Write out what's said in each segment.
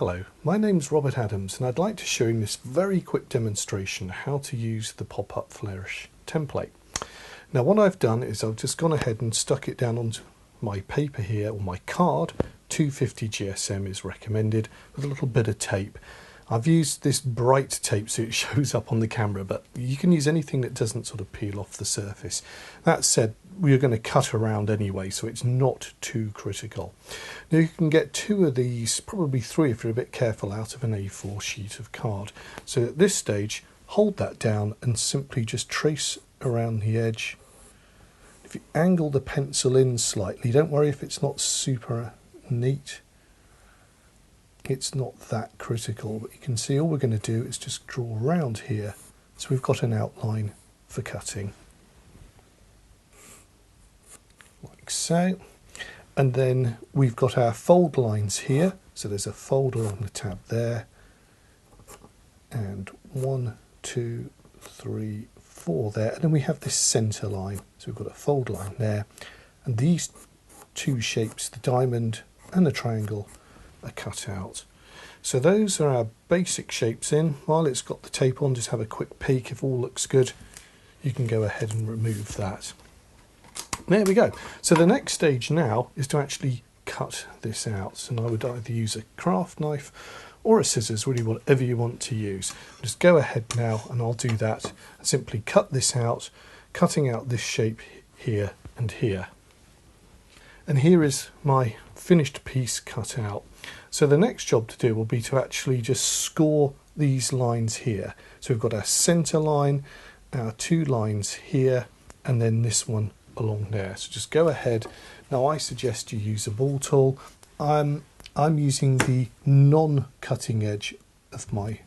Hello, my name's Robert Adams and I'd like to show you in this very quick demonstration how to use the Pop Up Flourish template. Now what I've done is I've just gone ahead and stuck it down onto my paper here, or my card. 250 GSM is recommended with a little bit of tape. I've used this bright tape so it shows up on the camera, but you can use anything that doesn't sort of peel off the surface. That said, we're going to cut around anyway, so it's not too critical. Now you can get two of these, probably three if you're a bit careful, out of an A4 sheet of card. So at this stage, hold that down and simply just trace around the edge. If you angle the pencil in slightly, don't worry if it's not super neat. It's not that critical, but you can see all we're going to do is just draw around here, so we've got an outline for cutting, like so. And then we've got our fold lines here, so there's a fold along the tab there, and 1, 2, 3, 4 there, and then we have this centre line, so we've got a fold line there, and these two shapes, the diamond and the triangle, are cut out. So those are our basic shapes in. While it's got the tape on, just have a quick peek. If all looks good, you can go ahead and remove that. There we go. So the next stage now is to actually cut this out, and I would either use a craft knife or a scissors, really whatever you want to use. Just go ahead now and I'll do that. Simply cut this out, cutting out this shape here and here. And here is my finished piece cut out. So the next job to do will be to actually just score these lines here. So we've got our centre line, our two lines here, and then this one along there. So just go ahead. Now I suggest you use a ball tool. I'm using the non-cutting edge of my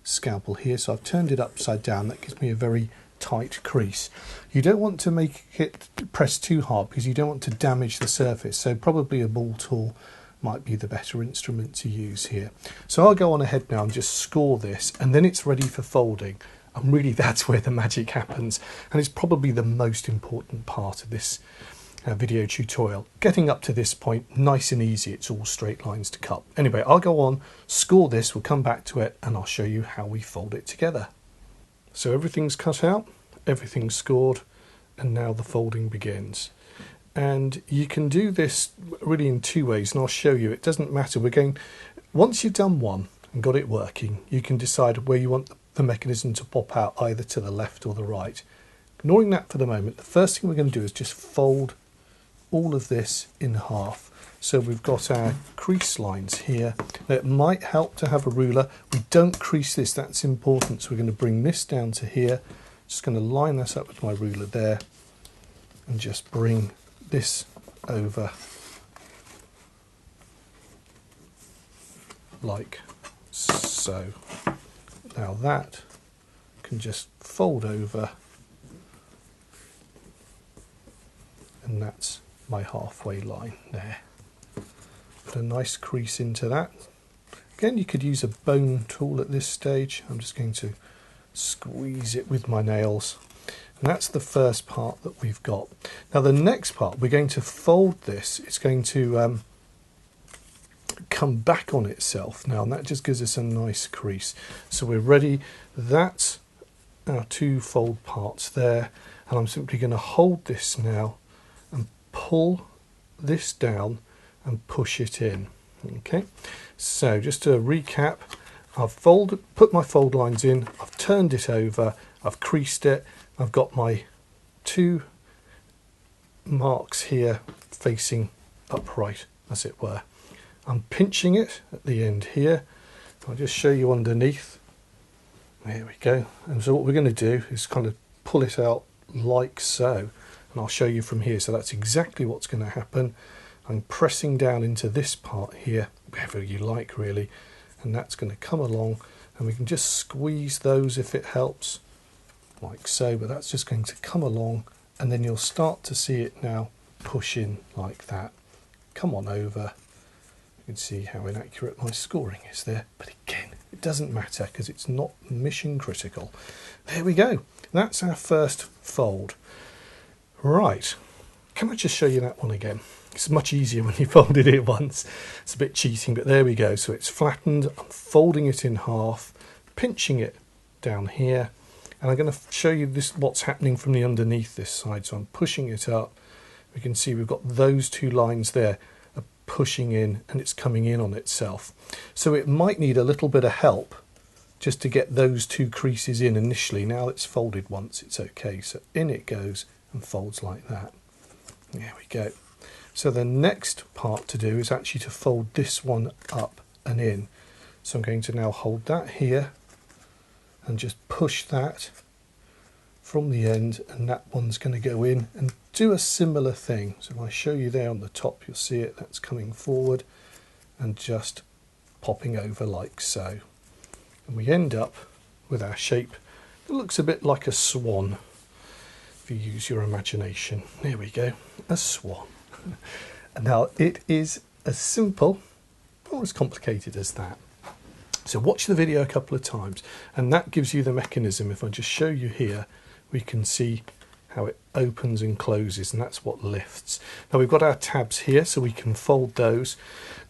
scalpel here, so I've turned it upside down. That gives me a very tight crease. You don't want to make it press too hard because you don't want to damage the surface, so probably a ball tool might be the better instrument to use here. So I'll go on ahead now and just score this, and then it's ready for folding, and really that's where the magic happens, and it's probably the most important part of this video tutorial. Getting up to this point, nice and easy, it's all straight lines to cut. Anyway, I'll go on, score this, we'll come back to it, and I'll show you how we fold it together. So everything's cut out, everything's scored, and now the folding begins. And you can do this really in two ways, and I'll show you. It doesn't matter. Once you've done one and got it working, you can decide where you want the mechanism to pop out, either to the left or the right. Ignoring that for the moment, the first thing we're going to do is just fold all of this in half. So we've got our crease lines here. Now it might help to have a ruler. We don't crease this, that's important. So we're going to bring this down to here. Just going to line this up with my ruler there and just bring this over like so. Now that can just fold over, and that's my halfway line there. Put a nice crease into that. Again, you could use a bone tool at this stage. I'm just going to squeeze it with my nails. And that's the first part that we've got. Now the next part, we're going to fold this. It's going to come back on itself now, and that just gives us a nice crease. So we're ready. That's our two fold parts there. And I'm simply going to hold this now and pull this down and push it in. Okay, so just to recap, I've put my fold lines in, I've turned it over, I've creased it, I've got my two marks here facing upright, as it were. I'm pinching it at the end here. I'll just show you underneath. There we go. And so what we're going to do is kind of pull it out like so, and I'll show you from here. So that's exactly what's going to happen. I'm pressing down into this part here, wherever you like really, and that's going to come along, and we can just squeeze those if it helps, like so, but that's just going to come along, and then you'll start to see it now push in like that. Come on over. You can see how inaccurate my scoring is there, but again, it doesn't matter because it's not mission critical. There we go. That's our first fold. Right. can I just show you that one again? It's much easier when you folded it once. It's a bit cheating, but there we go. So it's flattened. I'm folding it in half, pinching it down here, and I'm going to show you this what's happening from the underneath this side. So I'm pushing it up. We can see we've got those two lines there are pushing in, and it's coming in on itself. So it might need a little bit of help just to get those two creases in initially. Now it's folded once, it's okay. So in it goes and folds like that. There we go. So the next part to do is actually to fold this one up and in. So I'm going to now hold that here and just push that from the end, and that one's going to go in and do a similar thing. So if I show you there on the top, you'll see it, that's coming forward and just popping over like so. And we end up with our shape that looks a bit like a swan, if you use your imagination. There we go, a swan. And now it is as simple or as complicated as that. So watch the video a couple of times, and that gives you the mechanism. If I just show you here, we can see how it opens and closes, and that's what lifts. Now we've got our tabs here, so we can fold those.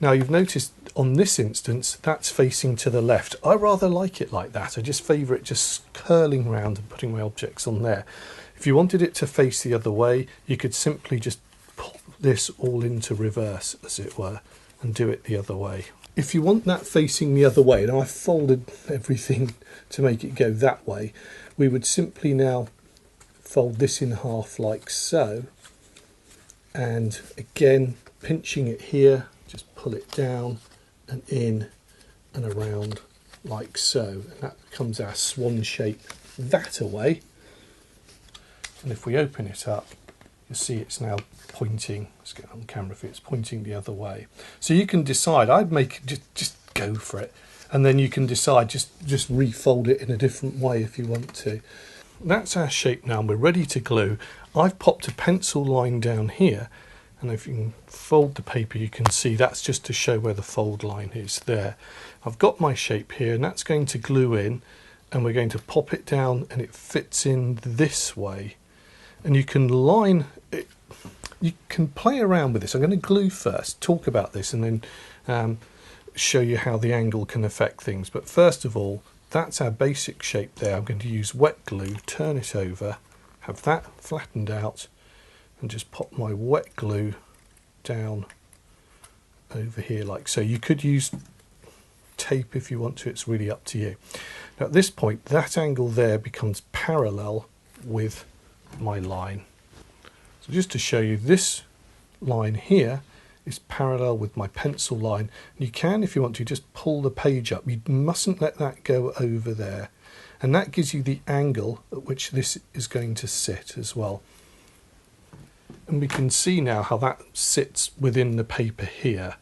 Now you've noticed on this instance, that's facing to the left. I rather like it like that. I just favour it just curling round and putting my objects on there. If you wanted it to face the other way, you could simply just pop this all into reverse, as it were, and do it the other way. If you want that facing the other way, now I've folded everything to make it go that way, we would simply now fold this in half like so, and again pinching it here, just pull it down and in and around like so, and that becomes our swan shape that away. And if we open it up, you'll see it's now pointing, let's get on camera for you, it's pointing the other way. So you can decide, I'd make it just go for it, and then you can decide just refold it in a different way if you want to. That's our shape now, and we're ready to glue. I've popped a pencil line down here, and if you can fold the paper, you can see that's just to show where the fold line is there. I've got my shape here, and that's going to glue in, and we're going to pop it down, and it fits in this way. And you can line it, you can play around with this. I'm going to glue first, talk about this, and then show you how the angle can affect things. But first of all, that's our basic shape there. I'm going to use wet glue, turn it over, have that flattened out, and just pop my wet glue down over here like so. You could use tape if you want to, it's really up to you. Now at this point, that angle there becomes parallel with my line. So just to show you, this line here is parallel with my pencil line. You can, if you want to, just pull the page up. You mustn't let that go over there. And that gives you the angle at which this is going to sit as well. And we can see now how that sits within the paper here.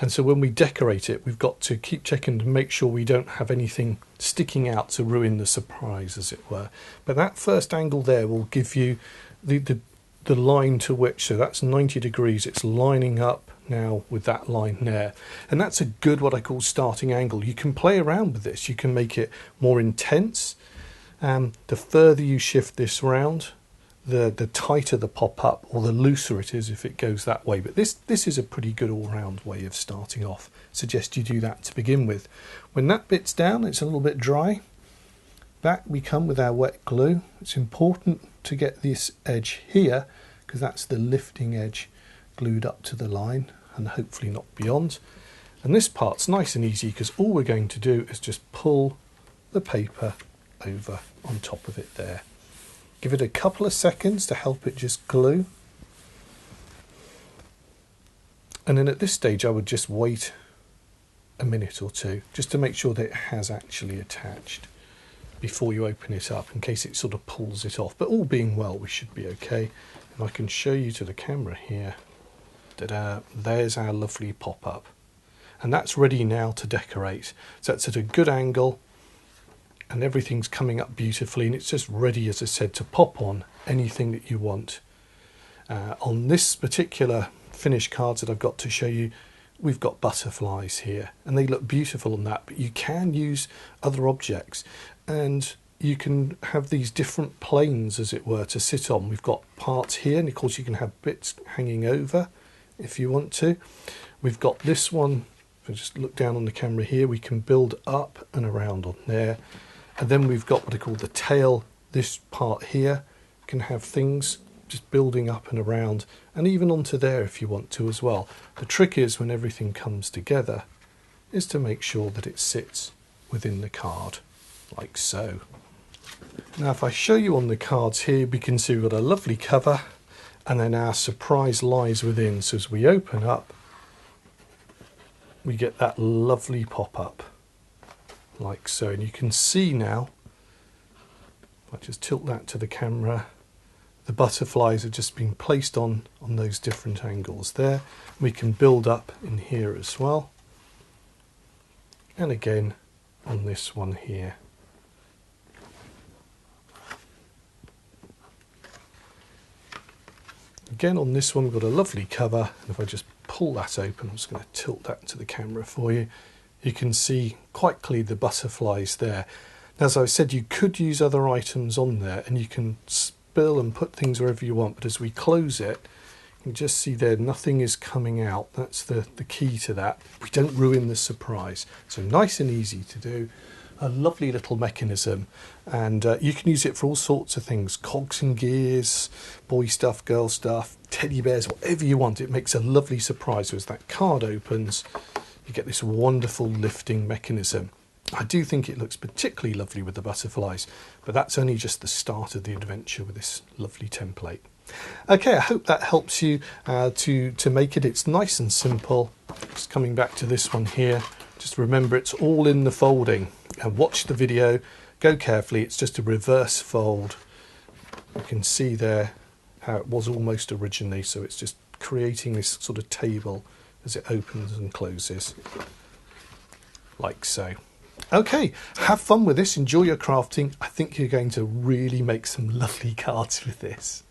And so when we decorate it, we've got to keep checking to make sure we don't have anything sticking out to ruin the surprise, as it were. But that first angle there will give you the line to which, so that's 90 degrees, it's lining up now with that line there. And that's a good, what I call, starting angle. You can play around with this. You can make it more intense. The further you shift this round, the tighter the pop-up, or the looser it is if it goes that way. But this is a pretty good all-round way of starting off. Suggest you do that to begin with. When that bit's down, it's a little bit dry. Back we come with our wet glue. It's important to get this edge here, because that's the lifting edge glued up to the line, and hopefully not beyond. And this part's nice and easy, because all we're going to do is just pull the paper over on top of it there. Give it a couple of seconds to help it just glue. And then at this stage I would just wait a minute or two just to make sure that it has actually attached before you open it up, in case it sort of pulls it off. But all being well, we should be okay. And I can show you to the camera here. Ta-da! There's our lovely pop-up. And that's ready now to decorate. So it's at a good angle, and everything's coming up beautifully, and it's just ready, as I said, to pop on anything that you want. On this particular finished cards that I've got to show you, we've got butterflies here, and they look beautiful on that, but you can use other objects, and you can have these different planes, as it were, to sit on. We've got parts here, and of course you can have bits hanging over if you want to. We've got this one, if I just look down on the camera here, we can build up and around on there. And then we've got what I call the tail. This part here can have things just building up and around, and even onto there if you want to as well. The trick is, when everything comes together, is to make sure that it sits within the card, like so. Now if I show you on the cards here, we can see we've got a lovely cover, and then our surprise lies within. So as we open up, we get that lovely pop-up, like so. And you can see now, if I just tilt that to the camera, the butterflies have just been placed on those different angles there. We can build up in here as well, and again on this one here. Again on this one we've got a lovely cover, and if I just pull that open, I'm just going to tilt that to the camera for you. You can see quite clearly the butterflies there. Now, as I said, you could use other items on there, and you can spill and put things wherever you want, but as we close it, you can just see there nothing is coming out. That's the key to that. We don't ruin the surprise. So nice and easy to do. A lovely little mechanism, and you can use it for all sorts of things: cogs and gears, boy stuff, girl stuff, teddy bears, whatever you want. It makes a lovely surprise. So as that card opens, you get this wonderful lifting mechanism. I do think it looks particularly lovely with the butterflies, but that's only just the start of the adventure with this lovely template. Okay, I hope that helps you to make it. It's nice and simple. Just coming back to this one here, just remember it's all in the folding, and watch the video, go carefully. It's just a reverse fold. You can see there how it was almost originally, so it's just creating this sort of table as it opens and closes, like so. Okay, have fun with this, enjoy your crafting. I think you're going to really make some lovely cards with this.